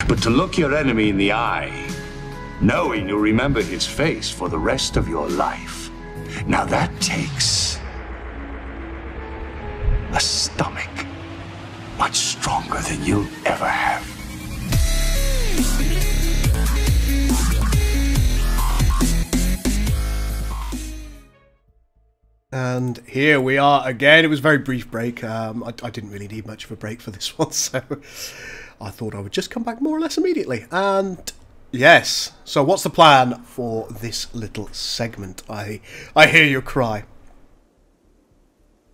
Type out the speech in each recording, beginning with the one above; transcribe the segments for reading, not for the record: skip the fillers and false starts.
But to look your enemy in the eye, knowing you'll remember his face for the rest of your life, now that takes a stomach much stronger than you'll ever have. And here we are again. It was a very brief break. I didn't really need much of a break for this one, so I thought I would just come back more or less immediately. And yes, so what's the plan for this little segment? I hear you cry.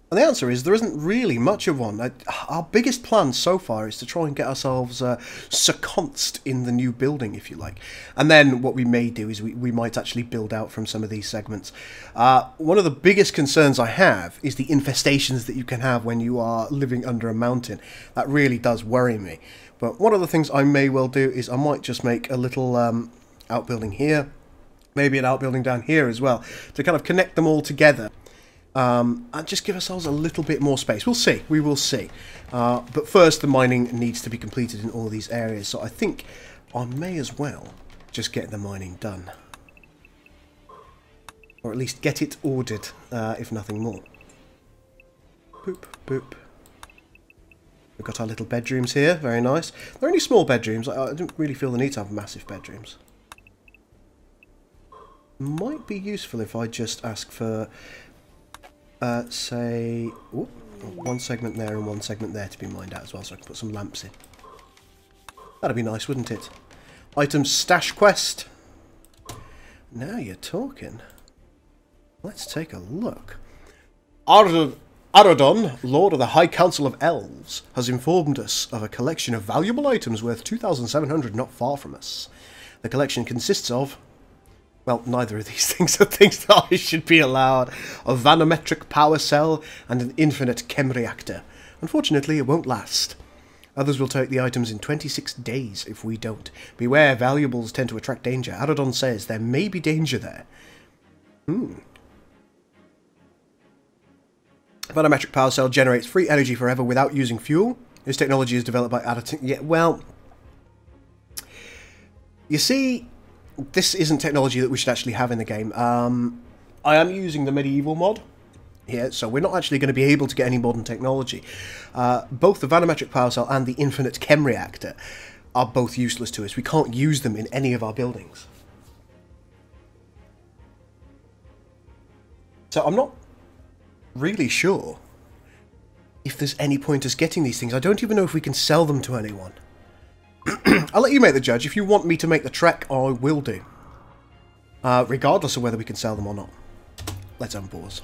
And the answer is there isn't really much of one. Our biggest plan so far is to try and get ourselves sequenced in the new building, if you like. And then what we may do is we might actually build out from some of these segments. One of the biggest concerns I have is the infestations that you can have when you are living under a mountain. That really does worry me. But one of the things I may well do is I might just make a little outbuilding here. Maybe an outbuilding down here as well, to kind of connect them all together. And just give ourselves a little bit more space. We'll see. We will see. But first, the mining needs to be completed in all these areas. So I think I may as well just get the mining done. Or at least get it ordered, if nothing more. Boop, boop. We've got our little bedrooms here. Very nice. They're only small bedrooms. I don't really feel the need to have massive bedrooms. Might be useful if I just ask for... say, ooh, one segment there and one segment there to be mined out as well, so I can put some lamps in. That'd be nice, wouldn't it? Item stash quest. Now you're talking. Let's take a look. Arran, Lord of the High Council of Elves, has informed us of a collection of valuable items worth 2,700 not far from us. The collection consists of... well, neither of these things are things that I should be allowed. A vanometric power cell and an infinite chem reactor. Unfortunately, it won't last. Others will take the items in 26 days if we don't. Beware, valuables tend to attract danger. Arran says there may be danger there. Vanometric power cell generates free energy forever without using fuel. This technology is developed by Arran. Yeah, well... you see... this isn't technology that we should actually have in the game. I am using the medieval mod here, so we're not actually going to be able to get any modern technology. Both the vanometric power cell and the infinite chem reactor are both useless to us. We can't use them in any of our buildings. So I'm not really sure if there's any point us getting these things. I don't even know if we can sell them to anyone. I'll let you make the judge. If you want me to make the trek, I will do. Regardless of whether we can sell them or not. Let's unpause.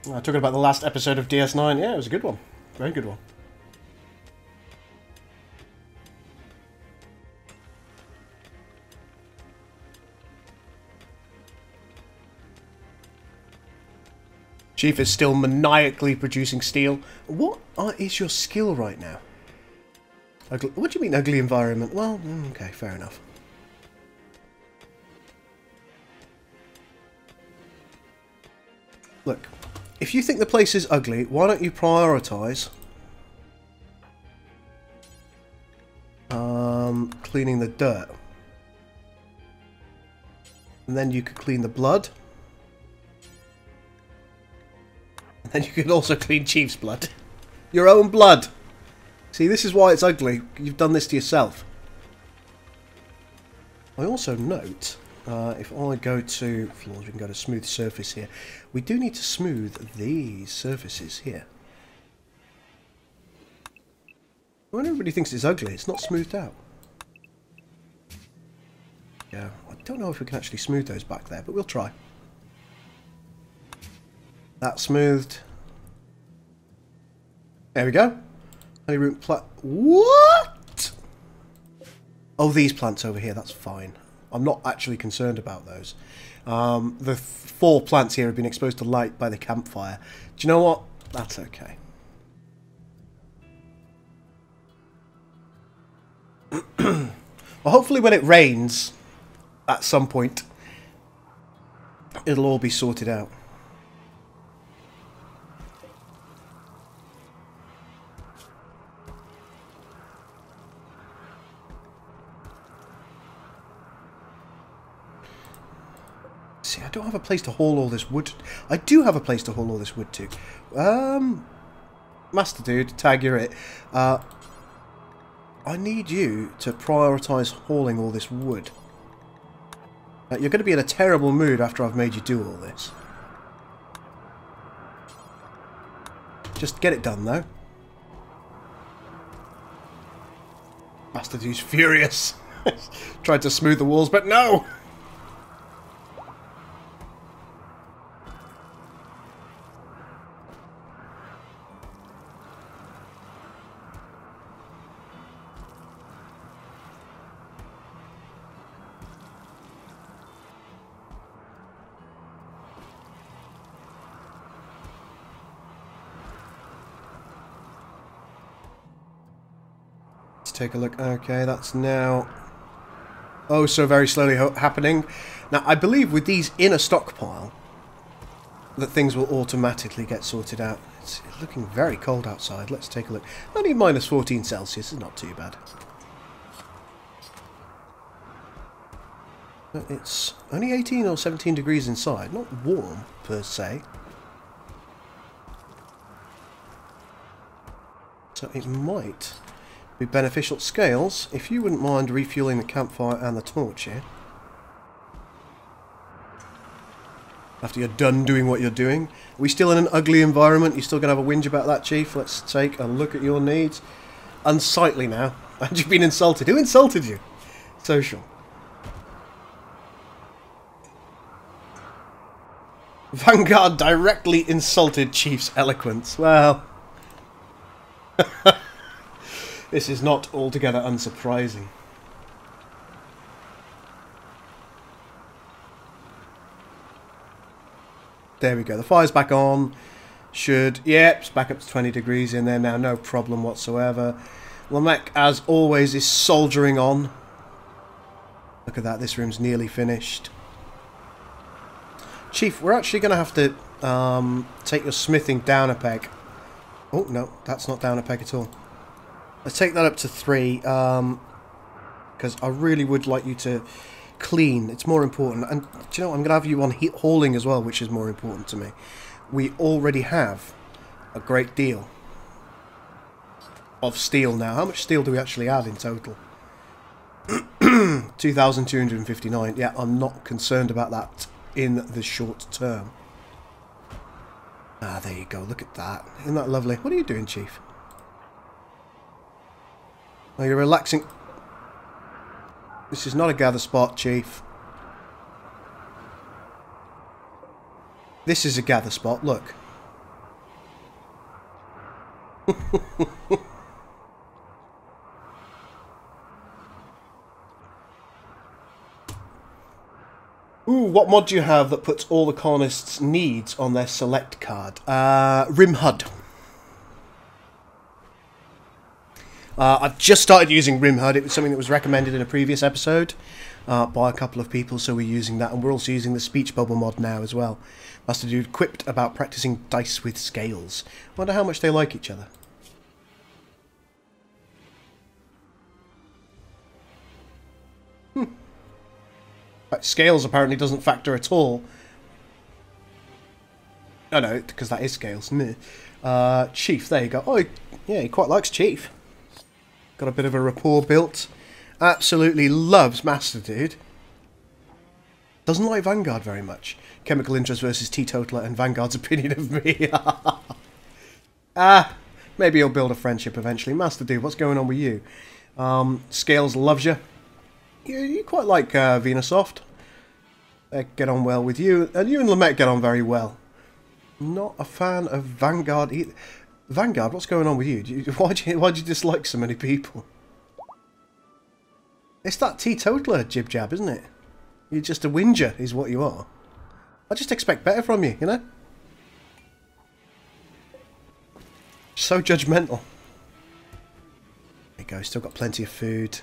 Talking about the last episode of DS9. Yeah, it was a good one. Very good one. Chief is still maniacally producing steel. What is your skill right now? Ugly, what do you mean, ugly environment? Well, okay, fair enough. Look, if you think the place is ugly, why don't you prioritise cleaning the dirt? And then you could clean the blood. And then you can also clean Chief's blood. Your own blood. See, this is why it's ugly. You've done this to yourself. I also note, if I go to floors, we can go to smooth surface here. We do need to smooth these surfaces here. When everybody thinks it's ugly, it's not smoothed out. Yeah, I don't know if we can actually smooth those back there, but we'll try. That smoothed. There we go. Honeyroot plant. What? Oh, these plants over here. That's fine. I'm not actually concerned about those. The 4 plants here have been exposed to light by the campfire. Do you know what? That's okay. Well, hopefully when it rains, at some point, it'll all be sorted out. See, I don't have a place to haul all this wood. I do have a place to haul all this wood to. Master Dude, tag you're it. I need you to prioritise hauling all this wood. You're going to be in a terrible mood after I've made you do all this. Just get it done, though. Master Dude's furious. Tried to smooth the walls, but no! Take a look. Okay, that's now oh so very slowly happening. Now I believe with these in a stockpile that things will automatically get sorted out. It's looking very cold outside. Let's take a look. Only minus 14 Celsius is not too bad. It's only 18 or 17 degrees inside. Not warm per se. So it might be beneficial. Scales, if you wouldn't mind refueling the campfire and the torch here. After you're done doing what you're doing. Are we still in an ugly environment? You still going to have a whinge about that, Chief? Let's take a look at your needs. Unsightly now. And you've been insulted. Who insulted you? Social. Vanguard directly insulted Chief's eloquence. Well... This is not altogether unsurprising. There we go. The fire's back on. Should... Yep, it's back up to 20 degrees in there now. No problem whatsoever. Lamech, as always, is soldiering on. Look at that. This room's nearly finished. Chief, we're actually going to have to take your smithing down a peg. Oh, no. That's not down a peg at all. Let's take that up to 3, because I really would like you to clean. It's more important. And, do you know, I'm going to have you on hauling as well, which is more important to me. We already have a great deal of steel now. How much steel do we actually have in total? 2,259. Yeah, I'm not concerned about that in the short term. Ah, there you go. Look at that. Isn't that lovely? What are you doing, Chief? Oh, you're relaxing. This is not a gather spot, Chief. This is a gather spot, look. Ooh, what mod do you have that puts all the colonists' needs on their select card? Rimhud. I've just started using Rimhud. It was something that was recommended in a previous episode by a couple of people, so we're using that. And we're also using the speech bubble mod now as well. Master Dude quipped about practicing dice with scales. Wonder how much they like each other. Scales apparently doesn't factor at all. Oh no, because that is scales. Chief, there you go. Oh, yeah, he quite likes Chief. Got a bit of a rapport built. Absolutely loves Master Dude. Doesn't like Vanguard very much. Chemical interest versus teetotaler and Vanguard's opinion of me. Maybe he'll build a friendship eventually. Master Dude, what's going on with you? Scales loves you. You quite like Venusoft. They get on well with you. And you and Lamech get on very well. Not a fan of Vanguard either. Vanguard, what's going on with you? Why'd you dislike so many people? It's that teetotaler jib-jab, isn't it? You're just a whinger, is what you are. I just expect better from you, you know? So judgmental. There you go, still got plenty of food.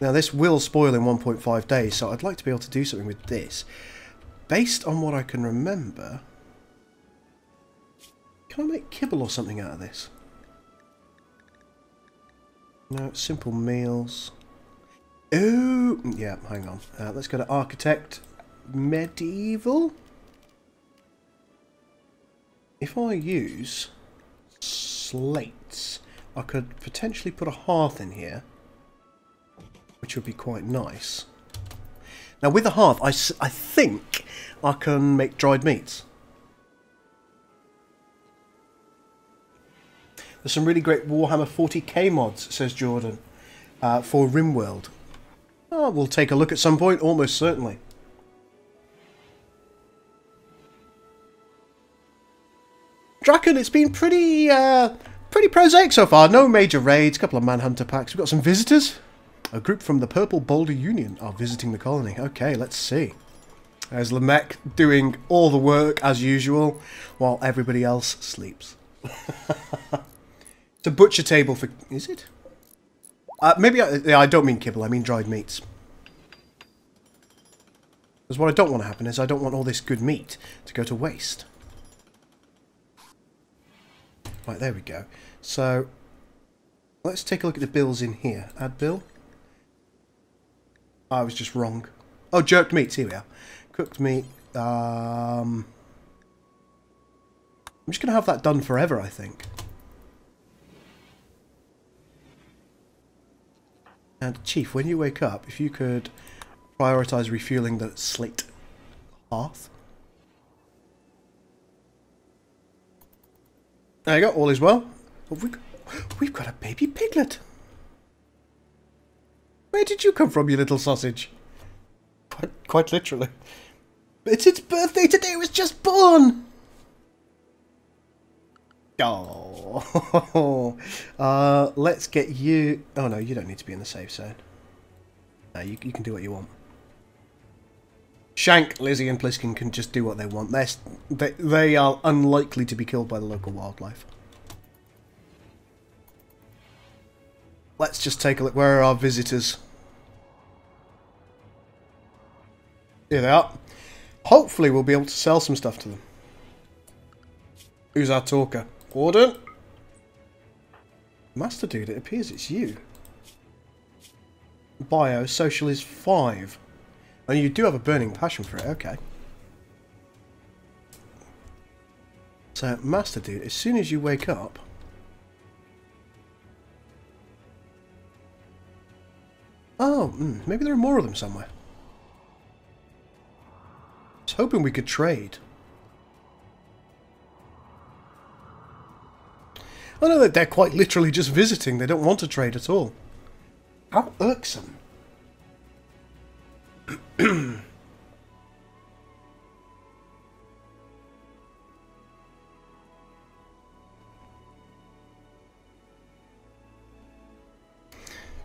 Now this will spoil in 1.5 days, so I'd like to be able to do something with this. Based on what I can remember, can I make kibble or something out of this? No, it's simple meals. Oh, yeah, hang on. Let's go to Architect, Medieval. If I use slates, I could potentially put a hearth in here, which would be quite nice. Now with the hearth, I think I can make dried meats. There's some really great Warhammer 40k mods, says Jordan, for Rimworld. Oh, we'll take a look at some point, almost certainly. Draken, it's been pretty prosaic so far. No major raids, a couple of Manhunter packs. We've got some visitors. A group from the Purple Boulder Union are visiting the colony. Okay, let's see. There's Lamech doing all the work as usual, while everybody else sleeps. It's a butcher table for... Is it? Maybe I don't mean kibble, I mean dried meats. Because what I don't want to happen is I don't want all this good meat to go to waste. Right, there we go. So, let's take a look at the bills in here. Add bill. I was just wrong. Oh, jerked meats, here we are. Cooked meat. I'm just going to have that done forever, I think. And Chief, when you wake up, if you could prioritise refueling the slate hearth. There you go, all is well. Oh, we've got a baby piglet. Where did you come from, you little sausage? Quite literally. It's its birthday today, it was just born! Oh, let's get you... Oh no, you don't need to be in the safe zone. No, you can do what you want. Shank, Lizzie and Plissken can just do what they want. They are unlikely to be killed by the local wildlife. Let's just take a look. Where are our visitors? Here they are. Hopefully we'll be able to sell some stuff to them. Who's our talker? Gordon? Master Dude, it appears it's you. Bio, social is 5. And you do have a burning passion for it, okay. So, Master Dude, as soon as you wake up... Oh, maybe there are more of them somewhere. I was hoping we could trade. I know that they're quite literally just visiting. They don't want to trade at all. How irksome.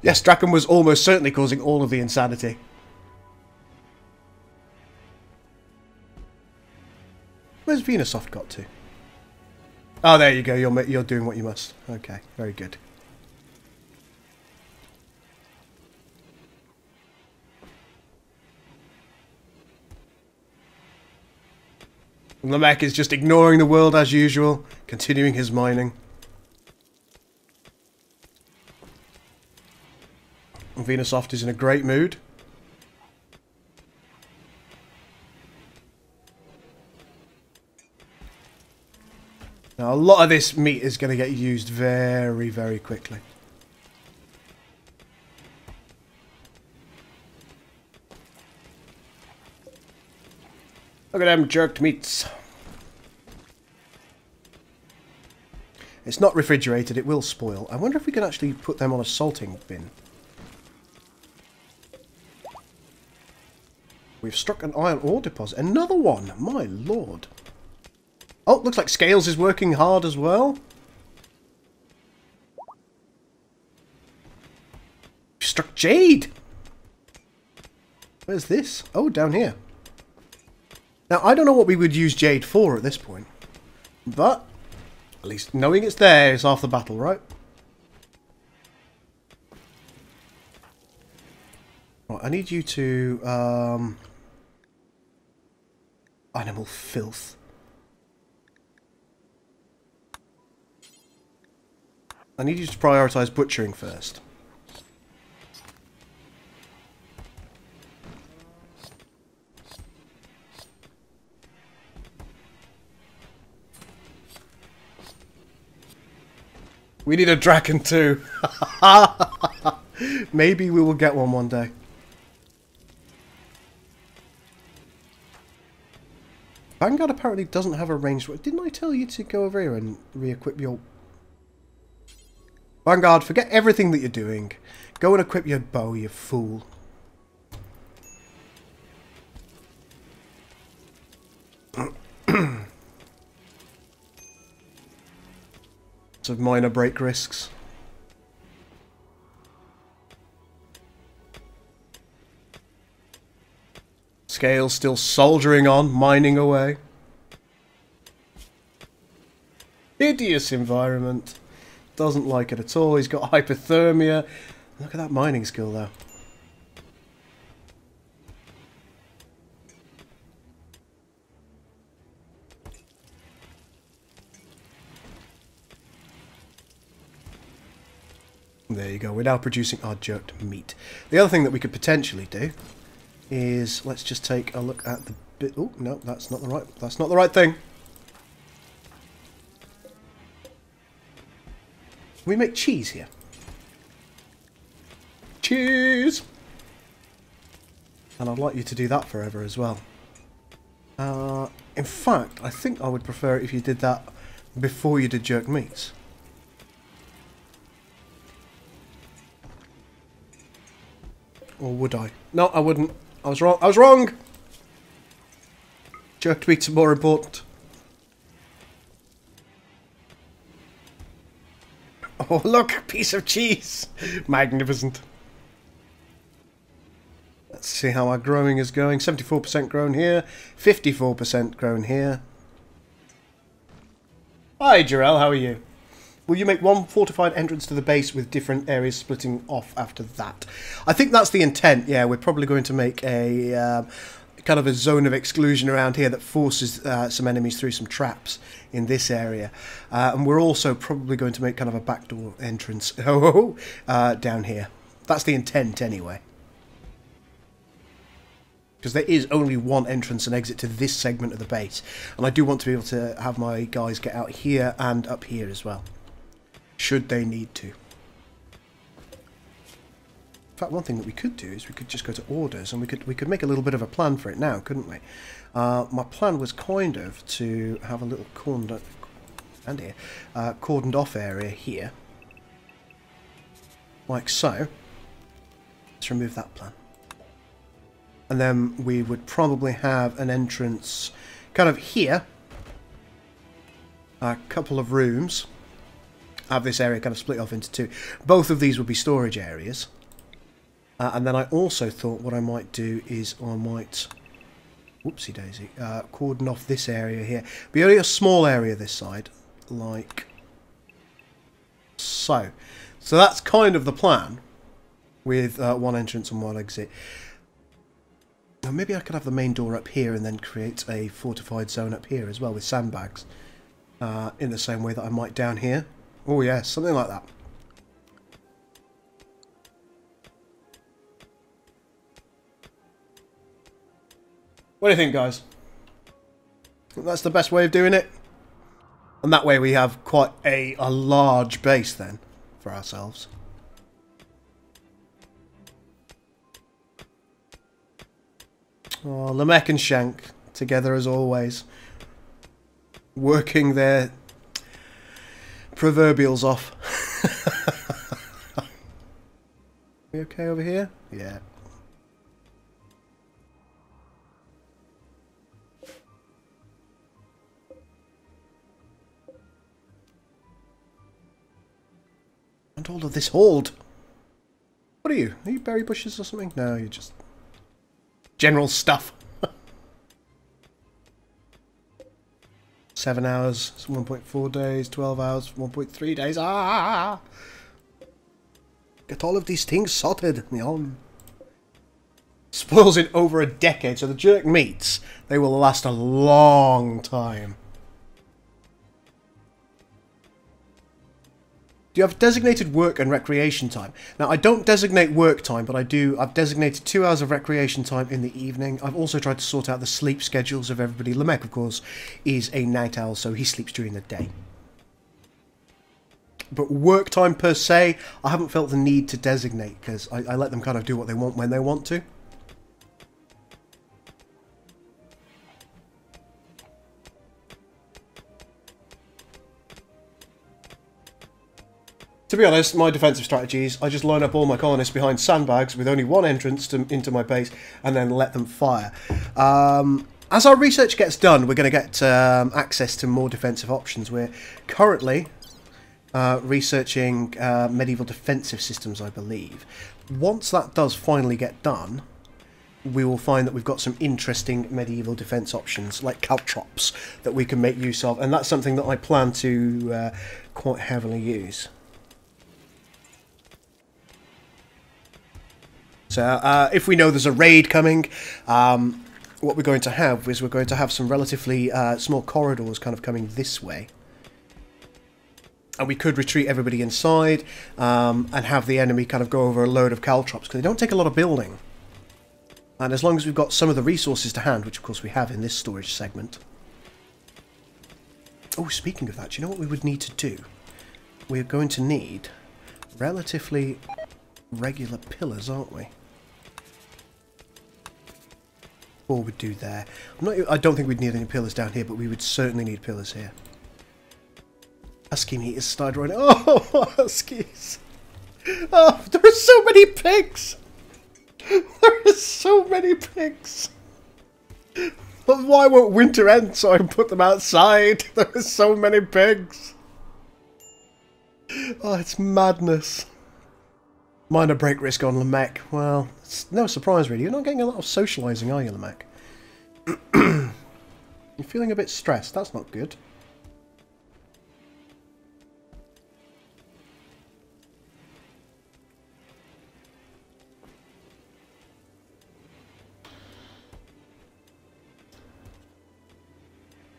Yes, Draken was almost certainly causing all of the insanity. Where's Venusoft got to? Oh, there you go. You're doing what you must. Okay, very good. Lamech is just ignoring the world as usual, continuing his mining. And Venusoft is in a great mood. Now, a lot of this meat is going to get used very, very quickly. Look at them jerked meats. It's not refrigerated, it will spoil. I wonder if we can actually put them on a salting bin. We've struck an iron ore deposit. Another one! My lord. Oh, looks like Scales is working hard as well. We've struck jade! Where's this? Oh, down here. Now, I don't know what we would use jade for at this point. But, at least knowing it's there is half the battle, right? I need you to... animal filth. I need you to prioritise butchering first. We need a Draken too. Maybe we will get one day. Vanguard apparently doesn't have a ranged... Didn't I tell you to go over here and re-equip your... Vanguard, forget everything that you're doing. Go and equip your bow, you fool. Of minor break risks. Scale still soldiering on, mining away. Hideous environment. Doesn't like it at all. He's got hypothermia. Look at that mining skill though. There you go, we're now producing our jerked meat. The other thing that we could potentially do is, let's just take a look at the bit... Oh, no, that's not the right thing. We make cheese here. Cheese! And I'd like you to do that forever as well. In fact, I think I would prefer it if you did that before you did jerked meats. Or would I? No, I wouldn't. I was wrong. I was wrong! Jerked meats are more important. Oh, look! Piece of cheese! Magnificent. Let's see how our growing is going. 74% grown here. 54% grown here. Hi, Jarell. How are you? Will you make one fortified entrance to the base with different areas splitting off after that? I think that's the intent, yeah. We're probably going to make a kind of a zone of exclusion around here that forces some enemies through some traps in this area. And we're also probably going to make kind of a backdoor entrance down here. That's the intent anyway. Because there is only one entrance and exit to this segment of the base. And I do want to be able to have my guys get out here and up here as well. Should they need to. In fact, one thing that we could do is we could just go to orders and we could make a little bit of a plan for it now, couldn't we? My plan was kind of to have a little cordoned off area here, like so. Let's remove that plan, and then we would probably have an entrance kind of here, a couple of rooms. Have this area kind of split off into two. Both of these would be storage areas. And then I also thought what I might do is I might, whoopsie daisy, cordon off this area here. Be only a small area this side, like so. So that's kind of the plan, with one entrance and one exit. Now maybe I could have the main door up here and then create a fortified zone up here as well with sandbags, in the same way that I might down here. Oh yeah, something like that. What do you think, guys? Think that's the best way of doing it? And that way we have quite a large base then for ourselves. Oh, Lamech and Shank together as always, working their proverbials off. We okay over here? Yeah. And all of this hold. What are you? Are you berry bushes or something? No, you're just general stuff. 7 hours, 1.4 days, 12 hours, 1.3 days. Ah! Get all of these things sorted. spoils in over a decade, so the jerk meats, they will last a long time. Do you have designated work and recreation time? Now, I don't designate work time, but I've designated 2 hours of recreation time in the evening. I've also tried to sort out the sleep schedules of everybody. Lamech, of course, is a night owl, so he sleeps during the day. But work time per se, I haven't felt the need to designate, because I let them kind of do what they want when they want to. To be honest, my defensive strategies, I just line up all my colonists behind sandbags with only one entrance into my base and then let them fire. As our research gets done, we're going to get access to more defensive options. We're currently researching medieval defensive systems, I believe. Once that does finally get done, we will find that we've got some interesting medieval defense options, like caltrops, that we can make use of. And that's something that I plan to quite heavily use. So if we know there's a raid coming, what we're going to have is we're going to have some relatively small corridors kind of coming this way. And we could retreat everybody inside and have the enemy kind of go over a load of caltrops, because they don't take a lot of building. And as long as we've got some of the resources to hand, which of course we have in this storage segment. Oh, speaking of that, do you know what we would need to do? We're going to need relatively regular pillars, aren't we? What would do there? I don't think we'd need any pillars down here, but we would certainly need pillars here. Husky meat is started running. Oh, huskies! Oh, there are so many pigs! There are so many pigs! But why won't winter end so I can put them outside? There are so many pigs! Oh, it's madness. Minor break risk on Lamech. Well, it's no surprise really. You're not getting a lot of socialising, are you, Lamech? You're feeling a bit stressed. That's not good.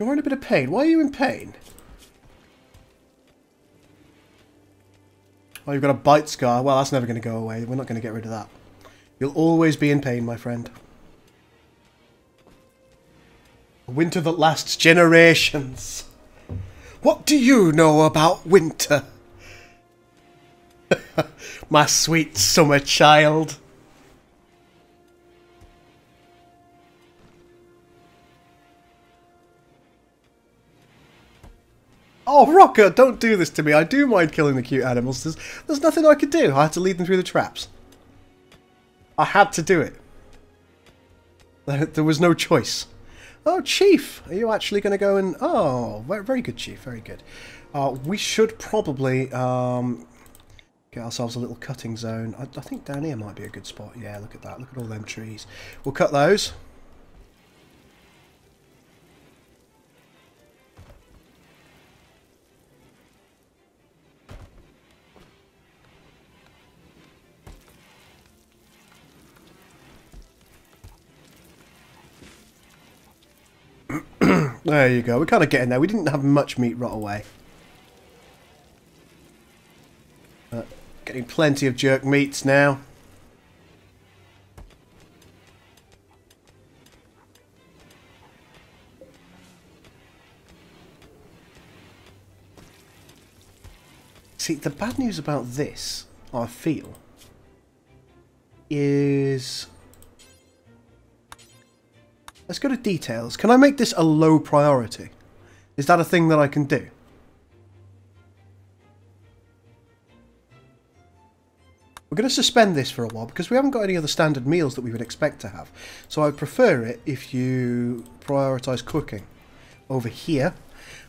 You're in a bit of pain. Why are you in pain? Oh, you've got a bite scar. Well, that's never going to go away. We're not going to get rid of that. You'll always be in pain, my friend. A winter that lasts generations. What do you know about winter? My sweet summer child. Oh, Rocker, don't do this to me. I do mind killing the cute animals. There's nothing I could do. I had to lead them through the traps. I had to do it. There was no choice. Oh, Chief, are you actually going to go and... Oh, very good, Chief, very good. We should probably get ourselves a little cutting zone. I think down here might be a good spot. Yeah, look at that. Look at all them trees. We'll cut those. There you go. We're kind of getting there. We didn't have much meat rot away. Getting plenty of jerk meats now. See, the bad news about this, I feel, is... Let's go to details. Can I make this a low priority? Is that a thing that I can do? We're going to suspend this for a while because we haven't got any other standard meals that we would expect to have. So I'd prefer it if you prioritise cooking over here,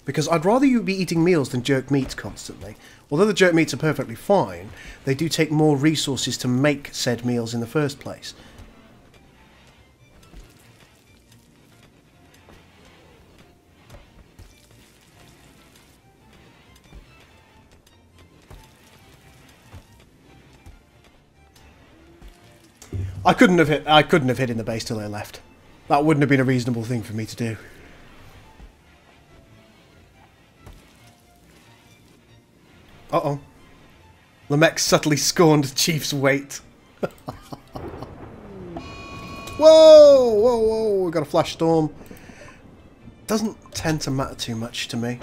because I'd rather you be eating meals than jerk meats constantly. Although the jerk meats are perfectly fine, they do take more resources to make said meals in the first place. I couldn't have hit in the base till they left. That wouldn't have been a reasonable thing for me to do. Uh-oh. Lamech subtly scorned Chief's weight. Whoa! Whoa, whoa, we got a flash storm. Doesn't tend to matter too much to me.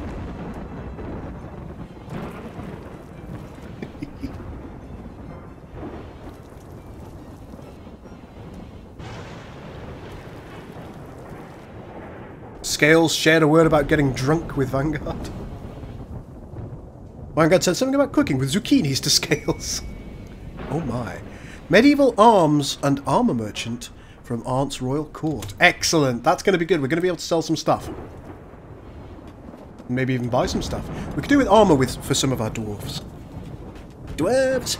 Scales shared a word about getting drunk with Vanguard. Vanguard said something about cooking with zucchinis to Scales. Oh my. Medieval arms and armour merchant from Aunt's Royal Court. Excellent. That's going to be good. We're going to be able to sell some stuff. Maybe even buy some stuff. We could do with armour for some of our dwarves. Dwarves!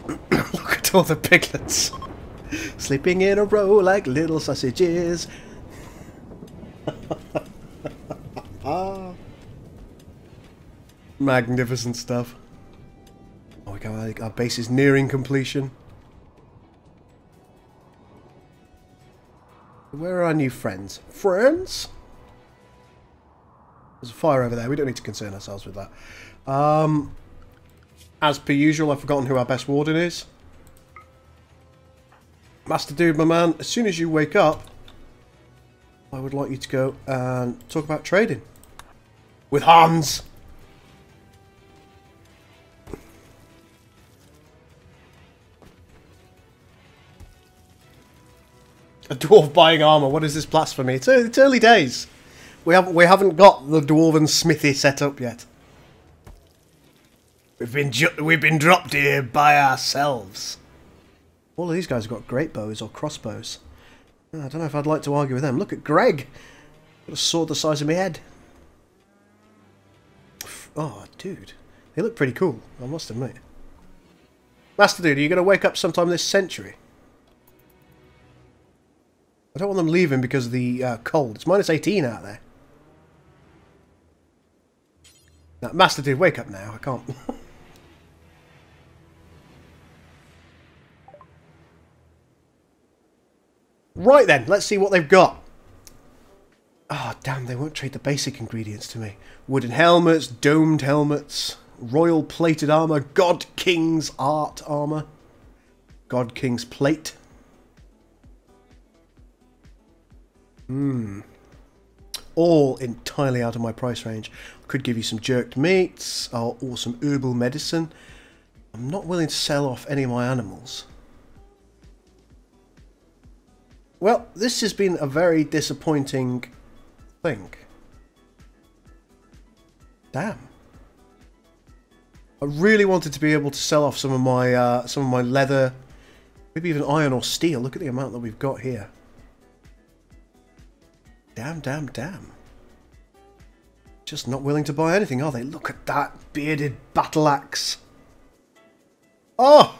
Look at all the piglets. Sleeping in a row like little sausages. Magnificent stuff. Oh, we got like our base is nearing completion. Where are our new friends? Friends? There's a fire over there. We don't need to concern ourselves with that. As per usual, I've forgotten who our best warden is. Master Dude, my man, as soon as you wake up, I would like you to go and talk about trading. With Hans! A dwarf buying armour. What is this blasphemy? It's early days. We haven't got the dwarven smithy set up yet. We've been dropped here by ourselves. All of these guys have got great bows or crossbows. I don't know if I'd like to argue with them. Look at Greg. Got a sword the size of my head. Oh, dude. They look pretty cool, I must admit. Master Dude, are you going to wake up sometime this century? I don't want them leaving because of the cold. It's minus 18 out there. Now, Master Dude, wake up now. I can't. Right then, let's see what they've got. Ah, oh, damn, they won't trade the basic ingredients to me. Wooden helmets, domed helmets, royal plated armour, God King's art armour, God King's plate. All entirely out of my price range. I could give you some jerked meats or some herbal medicine. I'm not willing to sell off any of my animals. Well, this has been a very disappointing thing. Damn. I really wanted to be able to sell off some of my leather, maybe even iron or steel. Look at the amount that we've got here. Damn, damn, damn. Just not willing to buy anything, are they? Look at that bearded battle axe. Oh!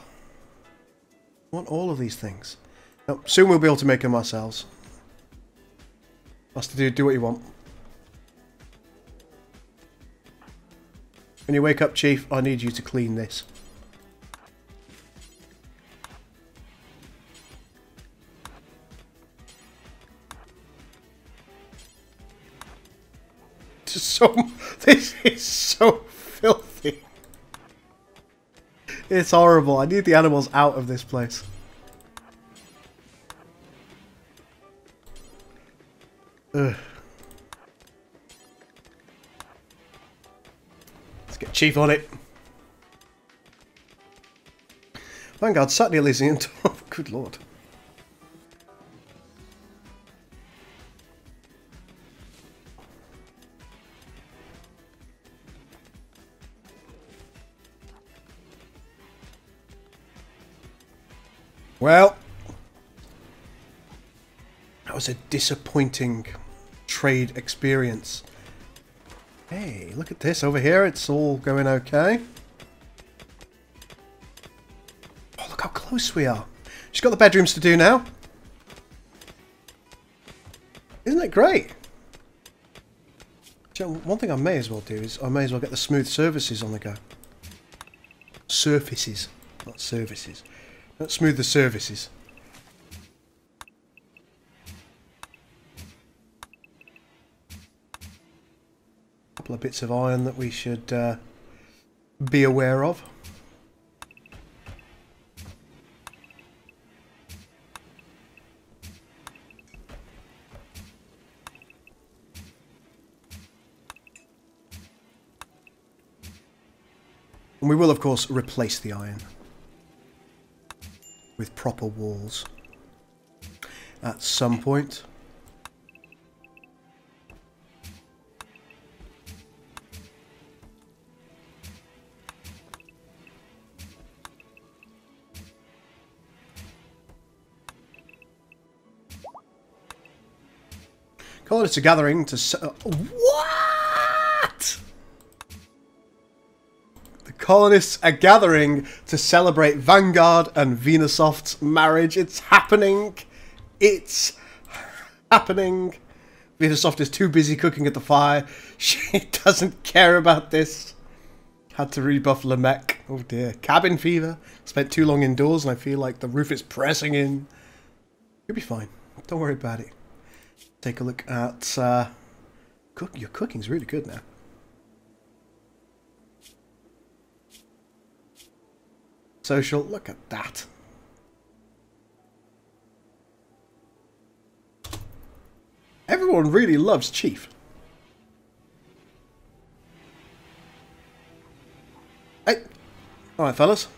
I want all of these things. No, soon we'll be able to make them ourselves. Master Dude, do what you want. When you wake up, Chief, I need you to clean this. This is so filthy. It's horrible. I need the animals out of this place. Ugh. Let's get Chief on it. Vanguard sat near Elysian. Oh, good lord. Well, that was a disappointing trade experience. Hey, look at this over here. It's all going okay. Oh, look how close we are. She's got the bedrooms to do now. Isn't it great? One thing I may as well do is I may as well get the smooth surfaces on the go. Surfaces, not services. Let's smooth the surfaces. A couple of bits of iron that we should be aware of. And we will, of course, replace the iron with proper walls at some point. Colonists are gathering to... What?! The colonists are gathering to celebrate Vanguard and Venusoft's marriage. It's happening! It's happening! Venusoft is too busy cooking at the fire. She doesn't care about this. Had to rebuff Lamech. Oh dear. Cabin fever. Spent too long indoors and I feel like the roof is pressing in. You'll be fine. Don't worry about it. Take a look at... your cooking's really good now. Social, look at that. Everyone really loves Chief. Hey! Alright, fellas.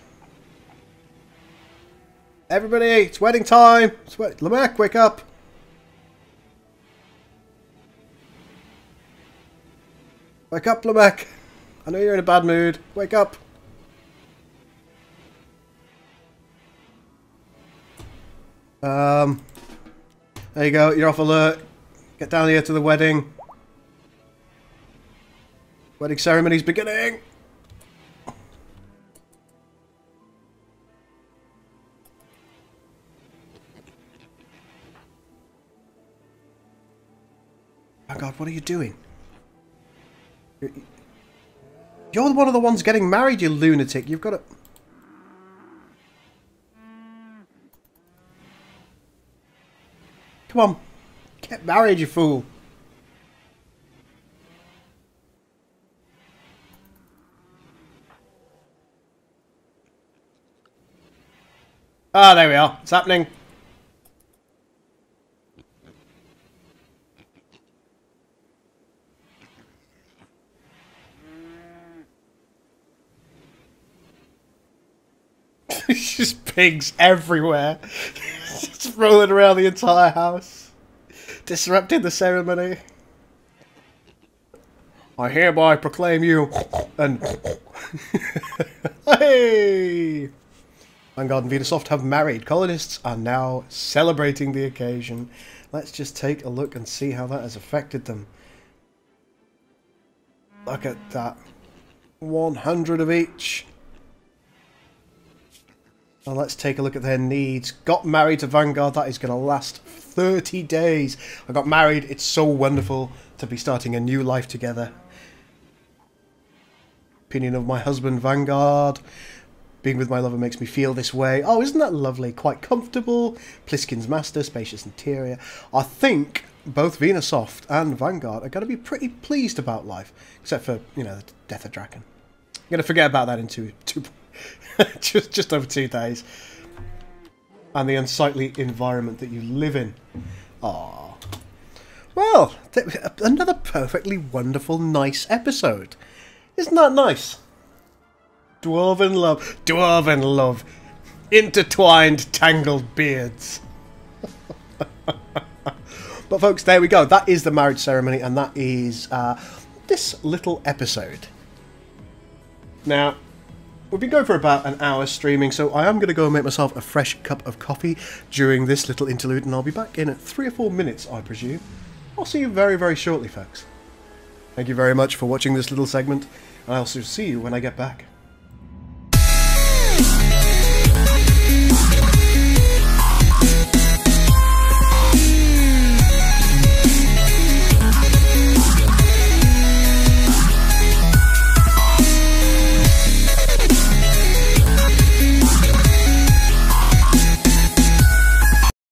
Everybody, it's wedding time! Lamech, wake up! Wake up, Lamech! I know you're in a bad mood. Wake up! There you go. You're off alert. Get down here to the wedding. Wedding ceremony's beginning! Oh God, what are you doing? You're one of the ones getting married, you lunatic. You've got to... Come on. Get married, you fool. Ah, there we are. It's happening. It's just pigs everywhere. Just rolling around the entire house. Disrupting the ceremony. I hereby proclaim you and... Hey! Vanguard and Venusoft have married. Colonists are now celebrating the occasion. Let's just take a look and see how that has affected them. Look at that. 100 of each. Now let's take a look at their needs. Got married to Vanguard. That is going to last 30 days. I got married. It's so wonderful to be starting a new life together. Opinion of my husband, Vanguard. Being with my lover makes me feel this way. Oh, isn't that lovely? Quite comfortable. Plisken's master, spacious interior. I think both Venusoft and Vanguard are going to be pretty pleased about life. Except for, you know, the death of Draken. I'm going to forget about that in two just over 2 days. And the unsightly environment that you live in. Ah, well, another perfectly wonderful, nice episode. Isn't that nice? Dwarven love. Dwarven love. Intertwined, tangled beards. But folks, there we go. That is the marriage ceremony, and that is this little episode. Now, we've been going for about an hour streaming, so I am going to go and make myself a fresh cup of coffee during this little interlude, and I'll be back in 3 or 4 minutes, I presume. I'll see you very, very shortly, folks. Thank you very much for watching this little segment, and I'll see you when I get back.